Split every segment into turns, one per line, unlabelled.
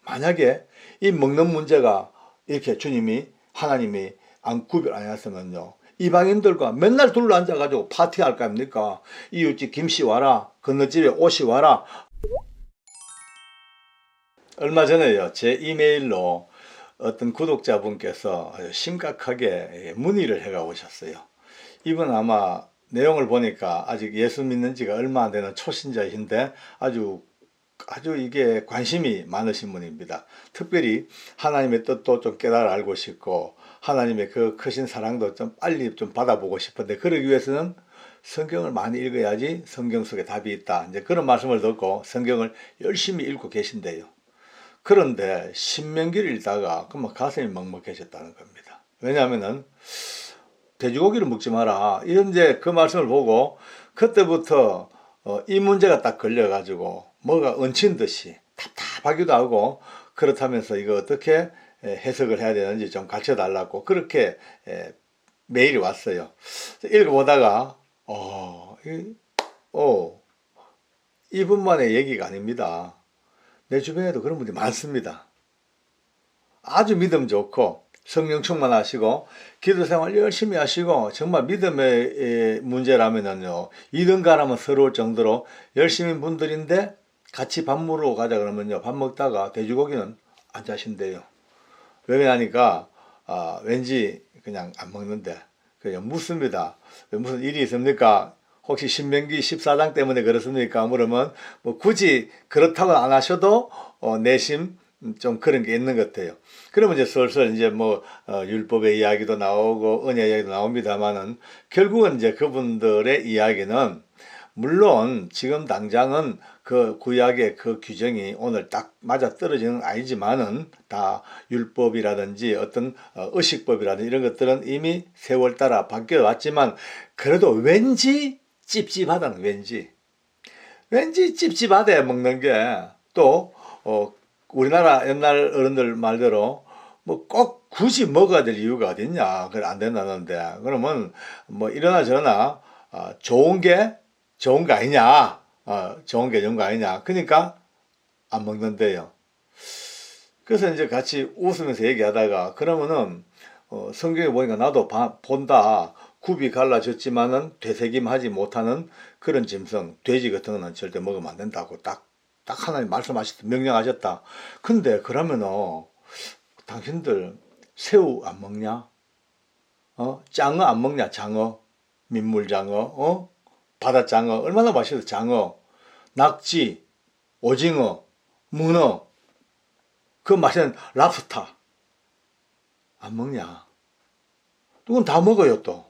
만약에 이 먹는 문제가 이렇게 주님이 하나님이 안 구별 안 했으면요, 이방인들과 맨날 둘러앉아가지고 파티할 거 아닙니까? 이웃집 김씨 와라, 건너집에 옷이 와라. 얼마 전에요, 제 이메일로 어떤 구독자분께서 심각하게 문의를 해가 오셨어요. 이분 아마 내용을 보니까 아직 예수 믿는 지가 얼마 안 되는 초신자이신데 아주 이게 관심이 많으신 분입니다. 특별히 하나님의 뜻도 좀 깨달아 알고 싶고 하나님의 그 크신 사랑도 좀 빨리 좀 받아보고 싶은데, 그러기 위해서는 성경을 많이 읽어야지 성경 속에 답이 있다, 이제 그런 말씀을 듣고 성경을 열심히 읽고 계신데요. 그런데 신명기를 읽다가 그만 가슴이 먹먹해졌다는 겁니다. 왜냐하면은 돼지고기를 먹지 마라, 이런 이제 그 말씀을 보고 그때부터 이 문제가 딱 걸려가지고 뭐가 얹힌 듯이 답답하기도 하고, 그렇다면서 이거 어떻게 해석을 해야 되는지 좀 가르쳐 달라고 그렇게 메일이 왔어요. 읽어보다가 이분만의 얘기가 아닙니다. 내 주변에도 그런 분들이 많습니다. 아주 믿음 좋고 성령 충만하시고 기도생활 열심히 하시고 정말 믿음의 문제라면요, 2등가라면 서러울 정도로 열심인 분들인데 같이 밥 먹으러 가자 그러면요, 밥 먹다가 돼지고기는 안 자신대요. 왜 그러냐니까 왠지 그냥 안 먹는데 그냥 묻습니다. 무슨 일이 있습니까? 혹시 신명기 14장 때문에 그렇습니까? 물으면 뭐 굳이 그렇다고 안 하셔도 내심 좀 그런 게 있는 것 같아요. 그러면 이제 슬슬 이제 뭐 율법의 이야기도 나오고 은혜 이야기도 나옵니다만은 결국은 이제 그분들의 이야기는 물론 지금 당장은 그 구약의 그 규정이 오늘 딱 맞아 떨어지는 아니지만은 다 율법이라든지 어떤 의식법이라든지 이런 것들은 이미 세월 따라 바뀌어 왔지만 그래도 왠지 찝찝하다는, 왠지 찝찝하대 먹는 게. 또 우리나라 옛날 어른들 말대로 뭐 꼭 굳이 먹어야 될 이유가 어딨냐, 그래 안 된다는데, 그러면 뭐 이러나 저러나 좋은 게 아니냐, 좋은 게 좋은 거 아니냐, 그러니까 안 먹는데요. 그래서 이제 같이 웃으면서 얘기하다가 그러면은 성경에 보니까 나도 본다, 굽이 갈라졌지만은 되새김하지 못하는 그런 짐승 돼지 같은 거는 절대 먹으면 안 된다고 딱 하나님 말씀하셨다, 명령하셨다. 근데 그러면은 당신들 새우 안 먹냐? 장어 안 먹냐? 장어, 민물장어, 바다장어 얼마나 맛있어. 장어, 낙지, 오징어, 문어, 그 맛있는 랍스터 안 먹냐? 그건 다 먹어요 또.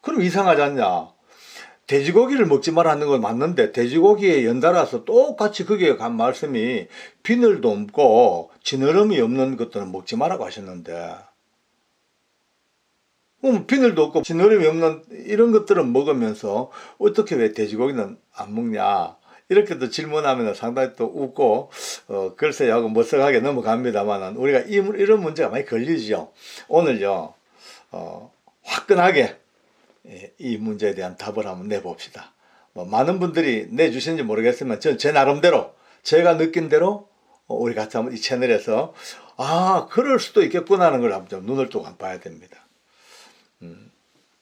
그럼 이상하지 않냐? 돼지고기를 먹지 말라는 건 맞는데 돼지고기에 연달아서 똑같이 거기에 간 말씀이 비늘도 없고 지느러미 없는 것들은 먹지 말라고 하셨는데, 비늘도 없고 지느러미 없는 이런 것들은 먹으면서 어떻게 왜 돼지고기는 안 먹냐, 이렇게 또 질문하면 상당히 또 웃고 글쎄요 하고 머쓱하게 넘어갑니다만, 우리가 이런 문제가 많이 걸리죠. 오늘요 화끈하게 이 문제에 대한 답을 한번 내봅시다. 뭐 많은 분들이 내주시는지 모르겠지만 전 제 나름대로 제가 느낀 대로 우리 같이 한번 이 채널에서 그럴 수도 있겠구나 하는 걸 한번 좀 눈을 뜨고 한번 봐야 됩니다.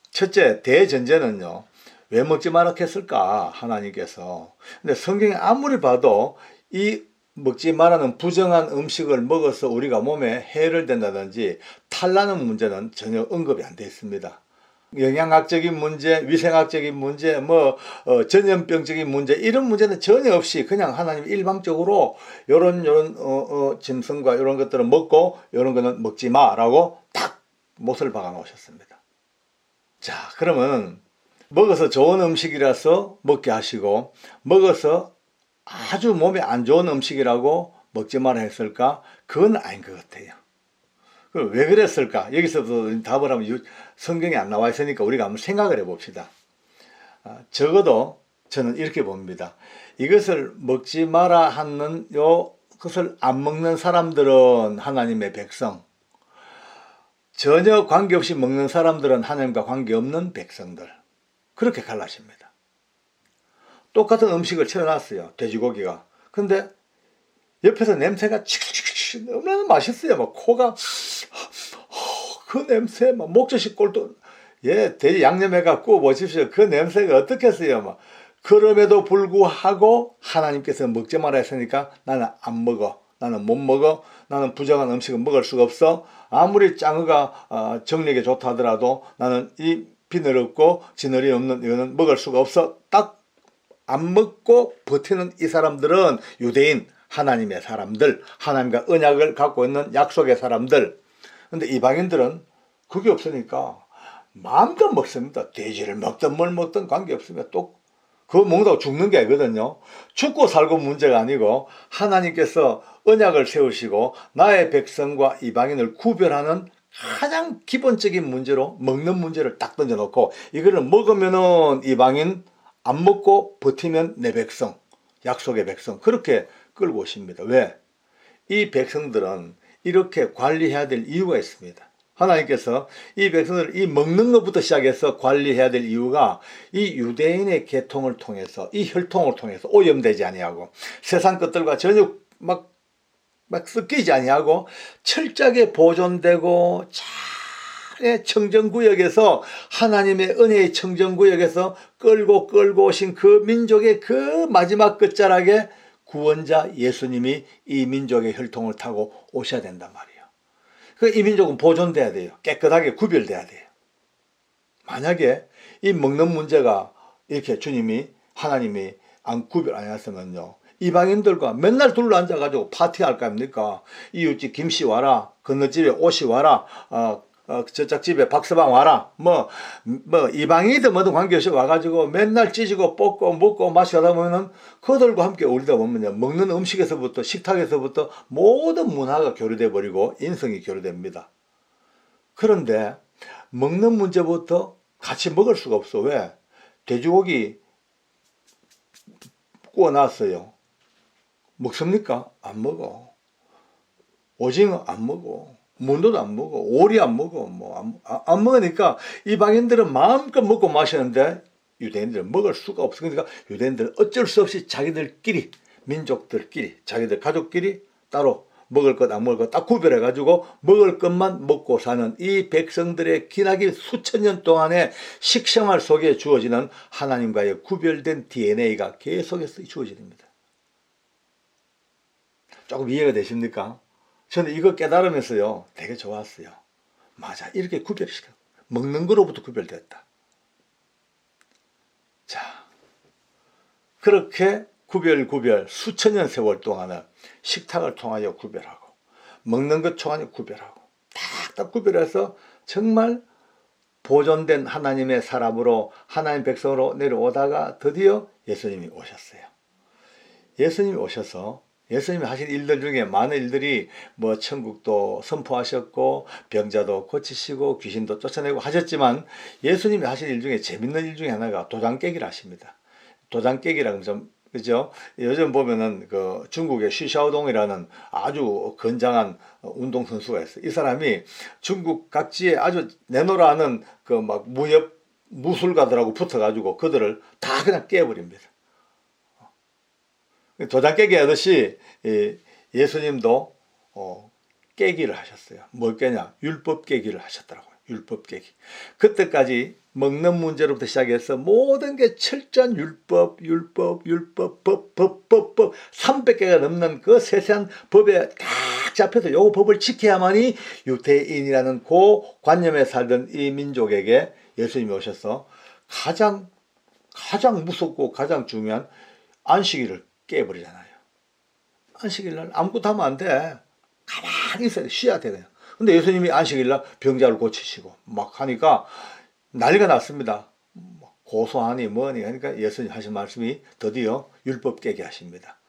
첫째, 대전제는요, 왜 먹지 말라 했을까 하나님께서. 근데 성경에 아무리 봐도 이 먹지 말라는 부정한 음식을 먹어서 우리가 몸에 해를 된다든지 탈나는 문제는 전혀 언급이 안 되어 있습니다. 영양학적인 문제, 위생학적인 문제, 전염병적인 문제, 이런 문제는 전혀 없이 그냥 하나님 일방적으로 요런 짐승과 이런 것들은 먹고 요런 거는 먹지 마라고 딱 못을 박아 놓으셨습니다. 자, 그러면 먹어서 좋은 음식이라서 먹게 하시고 먹어서 아주 몸에 안 좋은 음식이라고 먹지 마라 했을까? 그건 아닌 것 같아요. 그럼 왜 그랬을까? 여기서도 답을 하면 성경에 안 나와 있으니까 우리가 한번 생각을 해봅시다. 적어도 저는 이렇게 봅니다. 이것을 먹지 마라 하는 그것을 안 먹는 사람들은 하나님의 백성, 전혀 관계없이 먹는 사람들은 하나님과 관계없는 백성들, 그렇게 갈라집니다. 똑같은 음식을 채워놨어요, 돼지고기가. 근데 옆에서 냄새가 치키치키 너무나 맛있어요. 막 코가 그 냄새 막 목젖이 꼴도 돼지 양념해가 구워 보십시오. 그 냄새가 어떻겠어요. 막 그럼에도 불구하고 하나님께서 먹지 말아 했으니까 나는 안 먹어. 나는 못 먹어. 나는 부정한 음식은 먹을 수가 없어. 아무리 짱어가 정력에 좋다 하더라도 나는 이 비늘 없고 지늘이 없는 이거는 먹을 수가 없어. 딱 안 먹고 버티는 이 사람들은 유대인, 하나님의 사람들, 하나님과 언약을 갖고 있는 약속의 사람들. 근데 이방인들은 그게 없으니까 마음껏 먹습니다. 돼지를 먹든 뭘 먹든 관계없습니다. 또 그거 먹는다고 죽는 게 아니거든요. 죽고 살고 문제가 아니고 하나님께서 언약을 세우시고 나의 백성과 이방인을 구별하는 가장 기본적인 문제로 먹는 문제를 딱 던져놓고 이거를 먹으면은 이방인, 안 먹고 버티면 내 백성, 약속의 백성 그렇게 끌고 오십니다. 왜? 이 백성들은 이렇게 관리해야 될 이유가 있습니다. 하나님께서 이 백성들을 이 먹는 것부터 시작해서 관리해야 될 이유가 이 유대인의 계통을 통해서 이 혈통을 통해서 오염되지 아니하고 세상 것들과 전혀 막 섞이지 아니하고 철저하게 보존되고 잘 청정구역에서 하나님의 은혜의 청정구역에서 끌고 오신 그 민족의 그 마지막 끝자락에 구원자 예수님이 이 민족의 혈통을 타고 오셔야 된단 말이에요. 이 민족은 보존돼야 돼요. 깨끗하게 구별돼야 돼요. 만약에 이 먹는 문제가 이렇게 주님이 하나님이 안 구별 안 했으면요. 이방인들과 맨날 둘러앉아가지고 파티할 거 아닙니까? 이웃집 김씨 와라. 건너집에 옷이 와라. 저쪽 집에 박서방 와라. 이방인이든 뭐든 관계없이 와가지고 맨날 찢고 뽑고 먹고 마시다 보면은 그들과 함께 어울리다 보면요. 먹는 음식에서부터 식탁에서부터 모든 문화가 교류돼 버리고 인성이 교류됩니다. 그런데 먹는 문제부터 같이 먹을 수가 없어. 왜? 돼지고기 구워놨어요. 먹습니까? 안 먹어. 오징어 안 먹어. 문어도 안 먹어. 오리 안 먹어. 안 먹으니까 이방인들은 마음껏 먹고 마시는데 유대인들은 먹을 수가 없어. 그러니까 유대인들은 어쩔 수 없이 자기들끼리, 민족들끼리, 자기들 가족끼리 따로 먹을 것 안 먹을 것 딱 구별해가지고 먹을 것만 먹고 사는 이 백성들의 기나긴 수천 년 동안의 식생활 속에 주어지는 하나님과의 구별된 DNA가 계속해서 주어집니다. 조금 이해가 되십니까? 저는 이거 깨달으면서요 되게 좋았어요. 맞아, 이렇게 구별시켜 먹는 거로부터 구별됐다. 자, 그렇게 구별 수천 년 세월 동안은 식탁을 통하여 구별하고 먹는 것 통하여 구별하고 딱 구별해서 정말 보존된 하나님의 사람으로 하나님 백성으로 내려오다가 드디어 예수님이 오셨어요. 예수님이 오셔서 예수님이 하신 일들 중에 많은 일들이 천국도 선포하셨고 병자도 고치시고 귀신도 쫓아내고 하셨지만 예수님이 하신 일 중에 재밌는 일 중에 하나가 도장 깨기를 하십니다. 도장 깨기라는 좀 그죠? 요즘 보면은 그 중국의 쉬샤오동이라는 아주 건장한 운동 선수가 있어요. 이 사람이 중국 각지에 아주 내노라는 그 막 무술가들하고 붙어가지고 그들을 다 그냥 깨버립니다. 도장 깨기 하듯이 예수님도 깨기를 하셨어요. 뭘 깨냐? 율법 깨기를 하셨더라고요. 율법 깨기. 그때까지 먹는 문제로부터 시작해서 모든 게 철저한 율법, 법 300개가 넘는 그 세세한 법에 딱 잡혀서 요 법을 지켜야만이 유대인이라는 그 관념에 살던 이 민족에게 예수님이 오셔서 가장 무섭고 가장 중요한 안식일을 깨버리잖아요. 안식일날 아무것도 하면 안 돼. 가만히 있어야 돼. 쉬어야 돼 그냥. 근데 예수님이 안식일날 병자를 고치시고 막 하니까 난리가 났습니다. 고소하니 뭐니 하니까 예수님 하신 말씀이 드디어 율법 깨게 하십니다.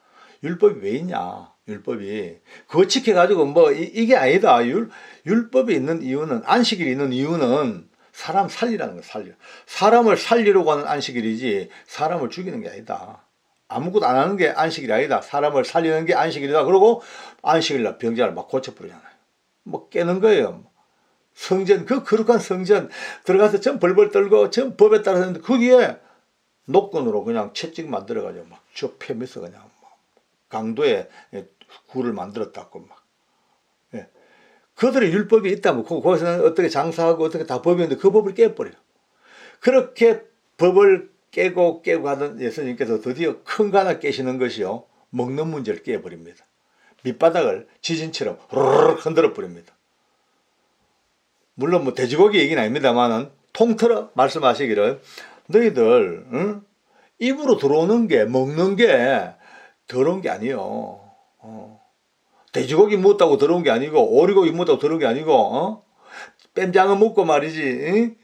율법이 왜 있냐? 율법이 그거 지켜가지고 이게 아니다. 율법이 있는 이유는 안식일이 있는 이유는 사람 살리라는 거야. 살려. 사람을 살리려고 하는 안식일이지 사람을 죽이는 게 아니다. 아무것도 안 하는 게 안식일이 아니다. 사람을 살리는 게 안식일이다. 그러고 안식일날 병자를 막 고쳐버리잖아요. 깨는 거예요. 성전, 그 거룩한 성전 들어가서 전 벌벌 떨고 전 법에 따라서 했는데 거기에 노끈으로 그냥 채찍 만들어가지고 막 저 패면서 그냥 강도에 구를 만들었다고 막. 예. 그들의 율법이 있다면 거기서는 어떻게 장사하고 어떻게 다 법이었는데 그 법을 깨버려요. 그렇게 법을 깨고 하던 예수님께서 드디어 큰 거 하나 깨시는 것이요. 먹는 문제를 깨버립니다. 밑바닥을 지진처럼 후루룩 흔들어 버립니다. 물론 뭐 돼지고기 얘기는 아닙니다만은 통틀어 말씀하시기를 너희들 입으로 들어오는 게 먹는 게 더러운 게 아니요. 돼지고기 묻다고 더러운 게 아니고 오리고기 묻다고 더러운 게 아니고 뺨장어 먹고 말이지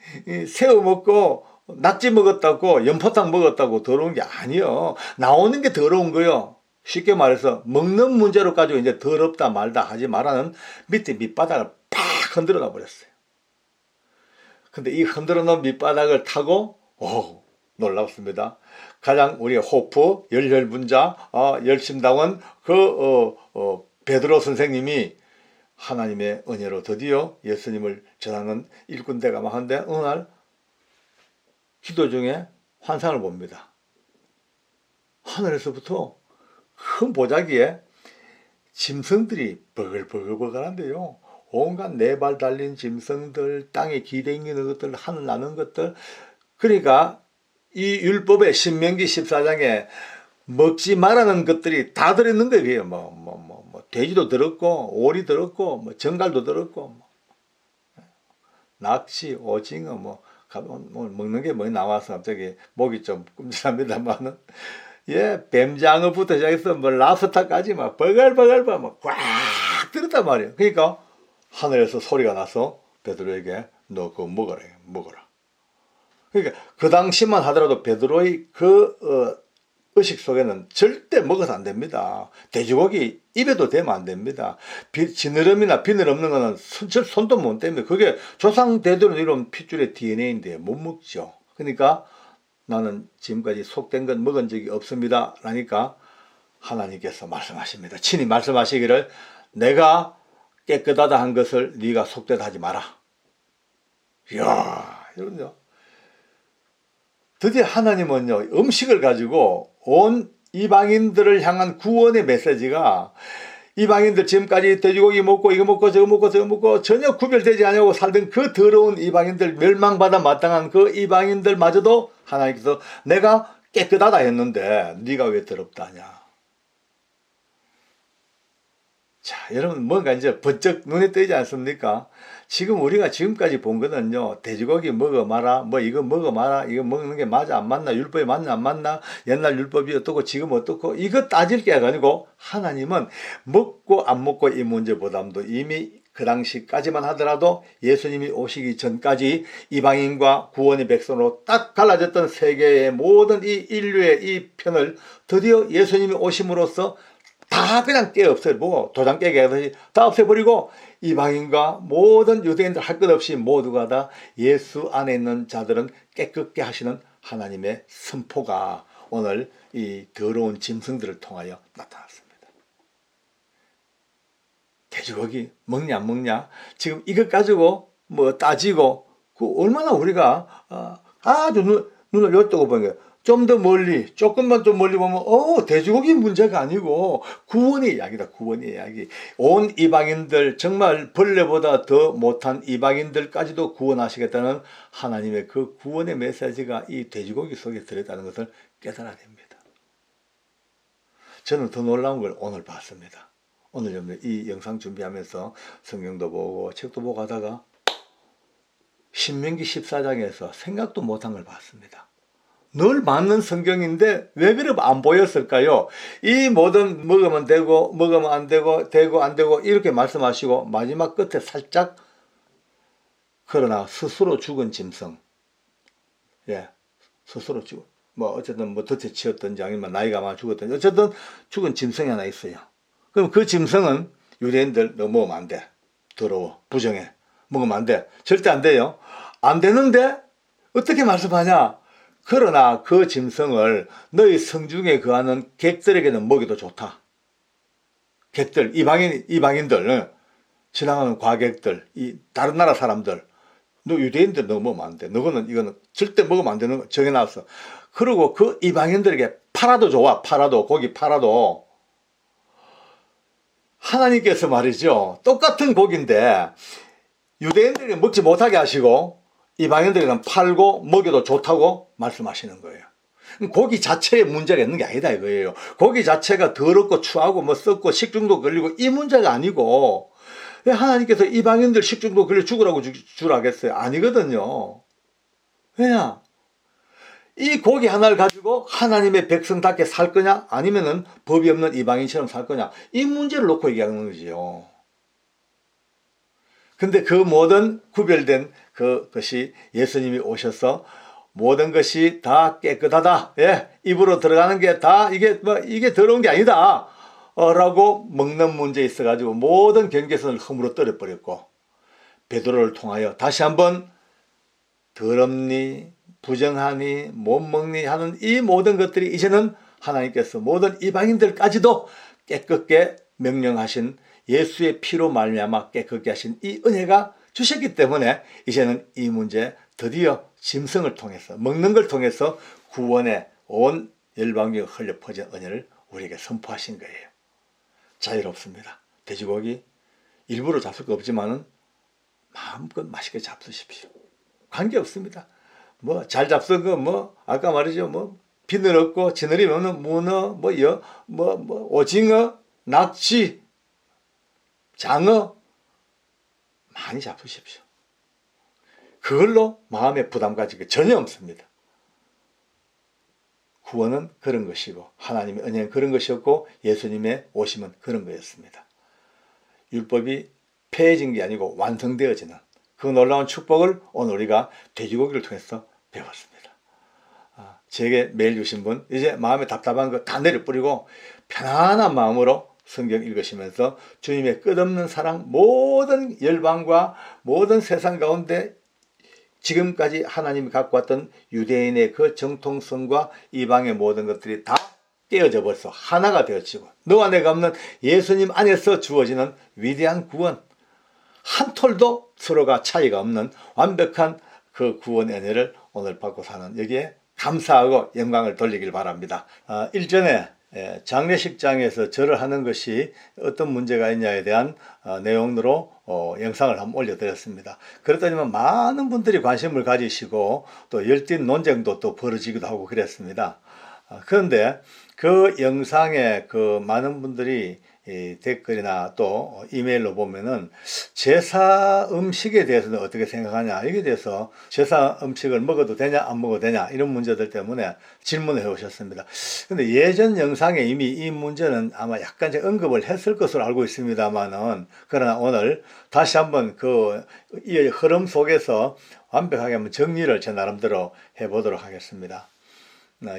새우 먹고 낙지 먹었다고 연포탕 먹었다고 더러운 게 아니요. 나오는 게 더러운 거요. 쉽게 말해서 먹는 문제로 가지고 이제 더럽다 말다 하지 말라는 밑에 밑바닥을 팍 흔들어 놔 버렸어요. 근데 이 흔들어 놓은 밑바닥을 타고 놀랍습니다. 가장 우리의 호프 열혈분자 열심당원 베드로 선생님이 하나님의 은혜로 드디어 예수님을 전하는 일꾼대가 막 한데 어느 날 기도 중에 환상을 봅니다. 하늘에서부터 큰 보자기에 짐승들이 버글버글버글한데요. 온갖 네 발 달린 짐승들, 땅에 기대있는 것들, 하늘 나는 것들. 그러니까 이 율법의 신명기 14장에 먹지 말라는 것들이 다 들어있는 거예요. 돼지도 들었고, 오리 들었고, 정갈도 들었고, 낚시, 오징어, 먹는 게 나와서 갑자기 목이 좀 끔찍합니다만은. 예, 뱀장어부터 시작해서 랍스타까지 버글버글 꽉 들었단 말이에요. 그러니까 하늘에서 소리가 나서 베드로에게 너 그거 먹어라. 그러니까 그 당시만 하더라도 베드로의 의식 속에는 절대 먹어서 안 됩니다. 돼지고기 입에도 대면 안 됩니다. 지느러미나 비늘 없는 거는 손도 못 댑니다. 그게 조상 대대로 이런 핏줄의 DNA인데 못 먹죠. 그러니까 나는 지금까지 속된 건 먹은 적이 없습니다. 라니까 하나님께서 말씀하십니다. 친히 말씀하시기를 내가 깨끗하다 한 것을 네가 속되다 하지 마라. 이야, 여러분요. 드디어 하나님은요, 음식을 가지고 온 이방인들을 향한 구원의 메시지가 이방인들 지금까지 돼지고기 먹고 이거 먹고 저거 먹고 전혀 구별되지 않고 살던 그 더러운 이방인들, 멸망받아 마땅한 그 이방인들마저도 하나님께서 내가 깨끗하다 했는데 네가 왜 더럽다 하냐. 자, 여러분 뭔가 이제 번쩍 눈에 띄지 않습니까? 지금 우리가 지금까지 본 거는요, 돼지고기 먹어 마라, 이거 먹어 마라, 이거 먹는 게 맞아 안 맞나, 율법이 맞나 안 맞나, 옛날 율법이 어떻고 지금 어떻고 이거 따질 게 아니고 하나님은 먹고 안 먹고 이 문제보다도 이미 그 당시까지만 하더라도 예수님이 오시기 전까지 이방인과 구원의 백성으로 딱 갈라졌던 세계의 모든 이 인류의 이 편을 드디어 예수님이 오심으로써 다 그냥 깨 없애버리고 도장 깨게 하듯이 다 없애버리고 이방인과 모든 유대인들 할 것 없이 모두가 다 예수 안에 있는 자들은 깨끗게 하시는 하나님의 선포가 오늘 이 더러운 짐승들을 통하여 나타났습니다. 돼지고기 먹냐 안 먹냐 지금 이것 가지고 따지고 얼마나 우리가 아주 눈을 열뜨고 보는 거예요. 좀 더 멀리, 조금만 좀 멀리 보면, 돼지고기 문제가 아니고, 구원의 이야기다, 구원의 이야기. 온 이방인들, 정말 벌레보다 더 못한 이방인들까지도 구원하시겠다는 하나님의 그 구원의 메시지가 이 돼지고기 속에 들어있다는 것을 깨달아야 됩니다. 저는 더 놀라운 걸 오늘 봤습니다. 오늘 이 영상 준비하면서 성경도 보고, 책도 보고 하다가, 신명기 14장에서 생각도 못한 걸 봤습니다. 늘 맞는 성경인데 왜 그래 안 보였을까요? 이 모든 먹으면 되고 먹으면 안 되고 되고 안 되고 이렇게 말씀하시고 마지막 끝에 살짝 그러나 스스로 죽은 짐승, 스스로 죽은 어쨌든 덫에 치였든지 아니면 나이가 많아 죽었든지 어쨌든 죽은 짐승이 하나 있어요. 그럼 그 짐승은 유대인들 너 먹으면 안 돼. 더러워, 부정해, 먹으면 안 돼. 절대 안 돼요. 안 되는데 어떻게 말씀하냐? 그러나 그 짐승을 너희 성중에 거하는 객들에게는 먹여도 좋다. 객들, 이방인들, 지나가는 과객들, 다른 나라 사람들, 너 유대인들 너 먹으면 안 돼. 이거는 절대 먹으면 안 되는 거 정해놨어. 그리고 그 이방인들에게 팔아도 좋아. 고기 팔아도. 하나님께서 말이죠. 똑같은 고기인데 유대인들이 먹지 못하게 하시고 이방인들은 팔고 먹여도 좋다고 말씀하시는 거예요. 고기 자체에 문제가 있는 게 아니다 이거예요. 고기 자체가 더럽고 추하고 뭐 썩고 식중독 걸리고 이 문제가 아니고 왜 하나님께서 이방인들 식중독 걸려 죽으라고 주라겠어요? 아니거든요. 왜냐? 이 고기 하나를 가지고 하나님의 백성답게 살 거냐 아니면은 법이 없는 이방인처럼 살 거냐 이 문제를 놓고 얘기하는 거지요. 근데 그 모든 구별된 그것이 예수님이 오셔서 모든 것이 다 깨끗하다. 예, 입으로 들어가는 게 다 이게 더러운 게 아니다. 라고 먹는 문제에 있어가지고 모든 경계선을 허물어 떨어버렸고 베드로를 통하여 다시 한번 더럽니 부정하니 못 먹니 하는 이 모든 것들이 이제는 하나님께서 모든 이방인들까지도 깨끗게 명령하신 예수의 피로 말미암아 깨끗게 하신 이 은혜가 주셨기 때문에 이제는 이 문제 드디어 짐승을 통해서 먹는 걸 통해서 구원의 온 열방에 흘려 퍼진 은혜를 우리에게 선포하신 거예요. 자유롭습니다. 돼지고기 일부러 잡술 거 없지만은 마음껏 맛있게 잡수십시오. 관계없습니다. 뭐 잘 잡순 거 뭐 아까 말이죠. 뭐 비늘 없고 지느러미 없는 문어 뭐 오징어 낙지 장어 많이 잡수십시오. 그걸로 마음의 부담 가지고 전혀 없습니다. 구원은 그런 것이고 하나님의 은혜는 그런 것이었고 예수님의 오심은 그런 거였습니다. 율법이 폐해진 게 아니고 완성되어지는 그 놀라운 축복을 오늘 우리가 돼지고기를 통해서 배웠습니다. 제게 메일 주신 분 이제 마음에 답답한 거 다 내려뿌리고 편안한 마음으로 성경 읽으시면서 주님의 끝없는 사랑 모든 열방과 모든 세상 가운데 지금까지 하나님이 갖고 왔던 유대인의 그 정통성과 이방의 모든 것들이 다 깨어져 버려서 하나가 되어지고 너와 내가 없는 예수님 안에서 주어지는 위대한 구원 한 톨도 서로가 차이가 없는 완벽한 그 구원의 은혜를 오늘 받고 사는 여기에 감사하고 영광을 돌리길 바랍니다. 일전에 장례식장에서 절을 하는 것이 어떤 문제가 있냐에 대한 내용으로 영상을 한번 올려드렸습니다. 그랬더니만 많은 분들이 관심을 가지시고 또 열띤 논쟁도 또 벌어지기도 하고 그랬습니다. 그런데 그 영상에 그 많은 분들이 댓글이나 또 이메일로 보면은 제사 음식에 대해서는 어떻게 생각하냐 여기에 대해서 제사 음식을 먹어도 되냐 안 먹어도 되냐 이런 문제들 때문에 질문을 해 오셨습니다. 근데 예전 영상에 이미 이 문제는 아마 약간 언급을 했을 것으로 알고 있습니다만은 그러나 오늘 다시 한번 이 흐름 속에서 완벽하게 한번 정리를 제 나름대로 해보도록 하겠습니다.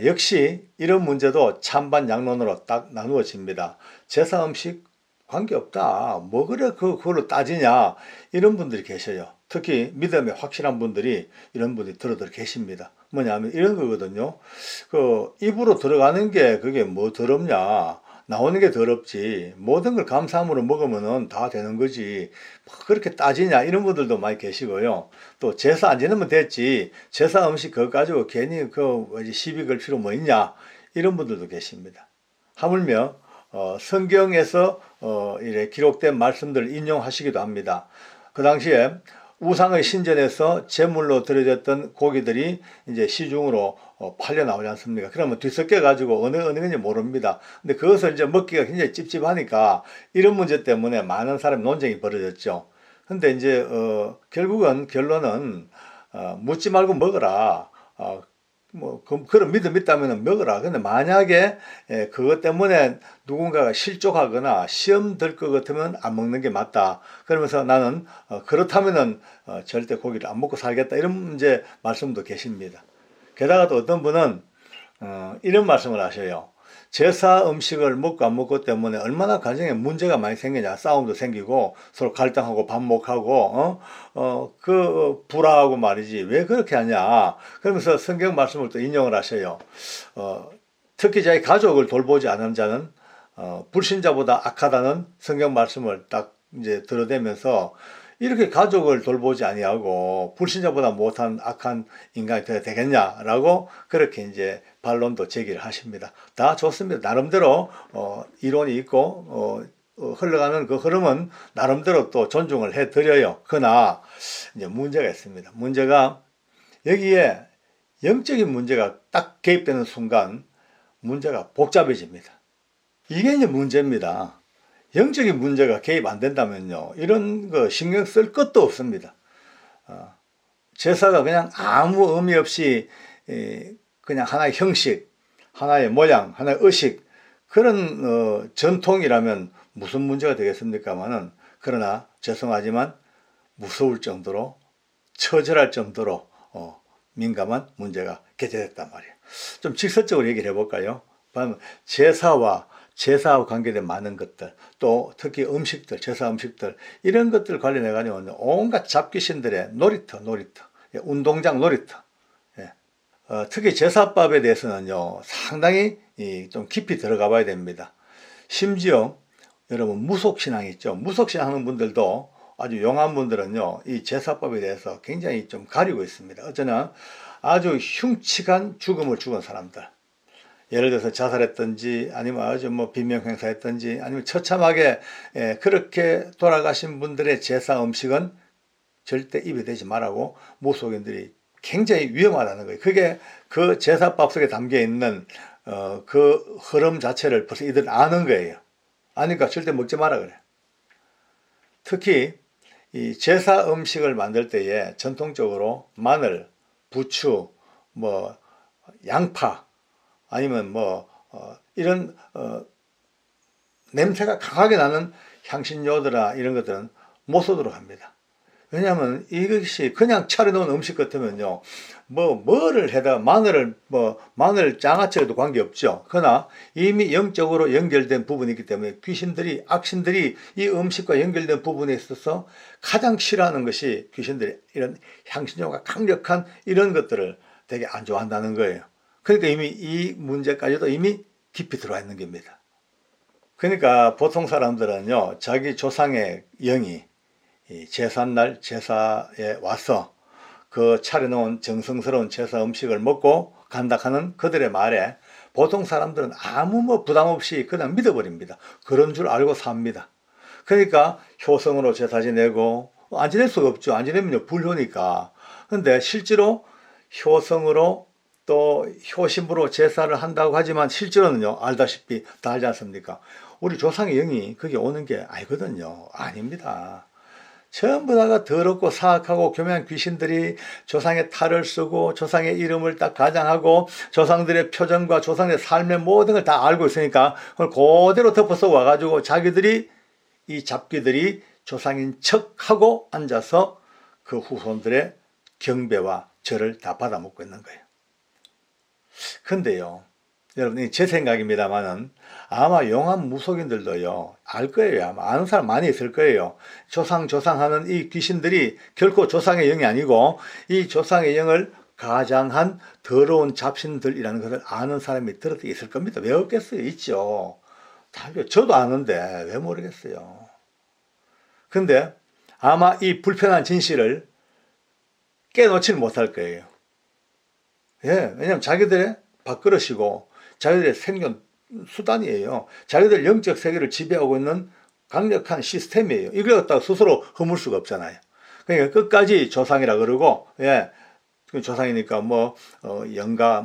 역시 이런 문제도 찬반 양론으로 딱 나누어집니다. 제사 음식 관계없다. 뭐 그래 그걸로 따지냐. 이런 분들이 계셔요. 특히 믿음에 확실한 분들이 이런 분이 들어들 계십니다. 뭐냐면 이런 거거든요. 입으로 들어가는 게 그게 뭐 더럽냐. 나오는 게 더럽지. 모든 걸 감사함으로 먹으면 다 되는 거지. 뭐 그렇게 따지냐. 이런 분들도 많이 계시고요. 또 제사 안 지내면 됐지. 제사 음식 그거 가지고 괜히 시비 걸 필요 뭐 있냐. 이런 분들도 계십니다. 하물며 성경에서 이래 기록된 말씀들을 인용하시기도 합니다. 그 당시에 우상의 신전에서 제물로 드려졌던 고기들이 이제 시중으로 팔려 나오지 않습니까? 그러면 뒤섞여 가지고 어느 건지 모릅니다. 근데 그것을 이제 먹기가 굉장히 찝찝하니까 이런 문제 때문에 많은 사람이 논쟁이 벌어졌죠. 근데 이제 결국은 결론은 묻지 말고 먹어라. 그런 믿음 있다면 먹어라. 근데 만약에 그것 때문에 누군가가 실족하거나 시험 들 것 같으면 안 먹는 게 맞다. 그러면서 나는 그렇다면은 절대 고기를 안 먹고 살겠다. 이런 이제 말씀도 계십니다. 게다가 또 어떤 분은 이런 말씀을 하셔요. 제사 음식을 먹고 안 먹고 때문에 얼마나 가정에 문제가 많이 생기냐. 싸움도 생기고 서로 갈등하고 반목하고 불화하고 말이지. 왜 그렇게 하냐. 그러면서 성경 말씀을 또 인용을 하셔요. 특히 자기 가족을 돌보지 않은 자는 불신자보다 악하다는 성경 말씀을 딱 이제 들어대면서 이렇게 가족을 돌보지 아니하고 불신자보다 못한 악한 인간이 되어야 되겠냐라고 그렇게 이제 반론도 제기를 하십니다. 다 좋습니다. 나름대로 이론이 있고 흘러가는 그 흐름은 나름대로 또 존중을 해드려요. 그러나 이제 문제가 있습니다. 문제가 여기에 영적인 문제가 딱 개입되는 순간 문제가 복잡해집니다. 이게 이제 문제입니다. 영적인 문제가 개입 안 된다면요, 이런 거 신경 쓸 것도 없습니다. 제사가 그냥 아무 의미 없이 그냥 하나의 형식, 하나의 모양, 하나의 의식, 그런 전통이라면 무슨 문제가 되겠습니까마는, 그러나 죄송하지만 무서울 정도로, 처절할 정도로 민감한 문제가 개최됐단 말이에요. 좀 직설적으로 얘기를 해볼까요? 제사와 관계된 많은 것들, 또 특히 음식들, 제사 음식들, 이런 것들 관련해 가지고 온갖 잡귀신들의 놀이터, 운동장 놀이터. 예. 특히 제사법에 대해서는요, 상당히 좀 깊이 들어가 봐야 됩니다. 심지어 여러분 무속신앙 있죠? 무속신앙 하는 분들도, 아주 용한 분들은요, 이 제사법에 대해서 굉장히 좀 가리고 있습니다. 어쩌면 아주 흉측한 죽음을 죽은 사람들, 예를 들어서 자살했든지 아니면 아주 뭐 비명행사했든지 아니면 처참하게 그렇게 돌아가신 분들의 제사 음식은 절대 입에 대지 말라고 무속인들이 굉장히 위험하다는 거예요. 그게 그 제사법 속에 담겨 있는 그 흐름 자체를 벌써 이들 아는 거예요. 아니까 절대 먹지 마라 그래. 특히 이 제사 음식을 만들 때에 전통적으로 마늘, 부추, 뭐 양파, 아니면 이런 냄새가 강하게 나는 향신료들이나 이런 것들은 못 쓰도록 합니다. 왜냐하면 이것이 그냥 차려놓은 음식 같으면요, 뭐를 해다 마늘 장아찌라도 관계없죠. 그러나 이미 영적으로 연결된 부분이 있기 때문에 악신들이 이 음식과 연결된 부분에 있어서 가장 싫어하는 것이, 귀신들이 이런 향신료가 강력한 이런 것들을 되게 안 좋아한다는 거예요. 그러니까 이미 이 문제까지도 이미 깊이 들어와 있는 겁니다. 그러니까 보통 사람들은요, 자기 조상의 영이 제삿날 제사에 와서 그 차려놓은 정성스러운 제사 음식을 먹고 간다 하는 그들의 말에 보통 사람들은 아무 부담 없이 그냥 믿어버립니다. 그런 줄 알고 삽니다. 그러니까 효성으로 제사 지내고, 안 지낼 수가 없죠. 안 지내면요, 불효니까. 근데 실제로 효성으로 또 효심으로 제사를 한다고 하지만 실제로는요, 알다시피 다 알지 않습니까? 우리 조상의 영이 거기 오는 게 아니거든요. 아닙니다. 전부 다가 더럽고 사악하고 교묘한 귀신들이 조상의 탈을 쓰고 조상의 이름을 딱 가장하고 조상들의 표정과 조상의 삶의 모든 걸 다 알고 있으니까 그걸 그대로 덮어서 와가지고 자기들이, 이 잡귀들이 조상인 척하고 앉아서 그 후손들의 경배와 절을 다 받아먹고 있는 거예요. 근데요, 여러분, 제 생각입니다만은 아마 용한 무속인들도요, 알 거예요. 아마 아는 사람 많이 있을 거예요. 조상 하는 이 귀신들이 결코 조상의 영이 아니고 이 조상의 영을 가장한 더러운 잡신들이라는 것을 아는 사람이 들어도 있을 겁니다. 왜 없겠어요? 있죠. 저도 아는데 왜 모르겠어요. 근데 아마 이 불편한 진실을 깨놓지는 못할 거예요. 예, 왜냐면 자기들의 밥그릇이고 자기들의 생존 수단이에요. 자기들 영적 세계를 지배하고 있는 강력한 시스템이에요. 이걸 갖다가 스스로 허물 수가 없잖아요. 그러니까 끝까지 조상이라 그러고, 예, 조상이니까 영가,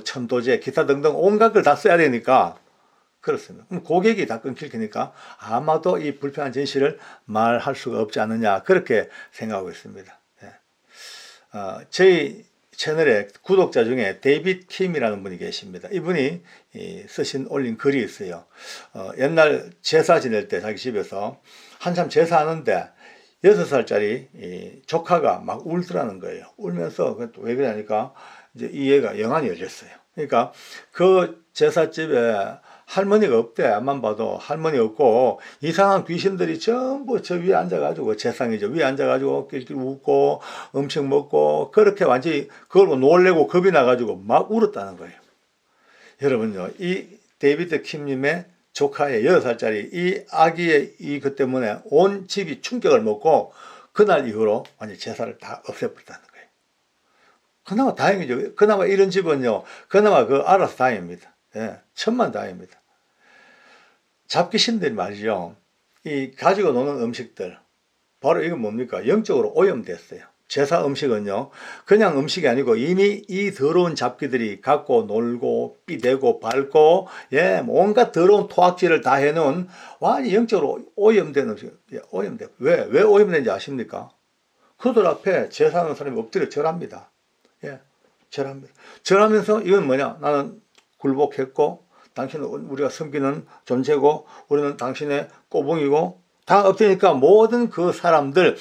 천도제, 기타 등등 온갖 걸 다 써야 되니까 그렇습니다. 그럼 고객이 다 끊길 테니까 아마도 이 불편한 진실을 말할 수가 없지 않느냐, 그렇게 생각하고 있습니다. 예. 저희 채널에 구독자 중에 데이빗 킴이라는 분이 계십니다. 이분이 올린 글이 있어요. 옛날 제사 지낼 때 자기 집에서 한참 제사하는데 6살짜리 조카가 막 울더라는 거예요. 울면서 왜 그러냐니까 이제 이 애가 영안이 열렸어요. 그러니까 그 제사집에 할머니가 없대. 앞만 봐도 할머니 없고 이상한 귀신들이 전부 저 위에 앉아가지고, 제상이죠, 위에 앉아가지고 낄낄 웃고 음식 먹고 그렇게 완전히 그걸 놀래고 겁이 나가지고 막 울었다는 거예요. 여러분요, 이 데이비드 킴님의 조카의 6살짜리 이 아기의 이것 때문에 온 집이 충격을 먹고 그날 이후로 완전 제사를 다 없애버렸다는 거예요. 그나마 다행이죠. 그나마 이런 집은요, 그나마 알아서 다행입니다. 예, 천만 다행입니다. 잡귀신들이 말이죠, 이 가지고 노는 음식들, 바로 이건 뭡니까? 영적으로 오염됐어요. 제사 음식은요, 그냥 음식이 아니고 이미 이 더러운 잡기들이 갖고 놀고, 삐대고, 밟고, 예, 온갖 더러운 토악질을 다 해놓은 완전히 영적으로 오염된 음식, 예, 오염된. 왜 오염된지 아십니까? 그들 앞에 제사하는 사람이 엎드려 절합니다. 예, 절합니다. 절하면서 이건 뭐냐? 나는 굴복했고, 당신은 우리가 섬기는 존재고, 우리는 당신의 꼬붕이고, 다 엎드리니까 모든 그 사람들,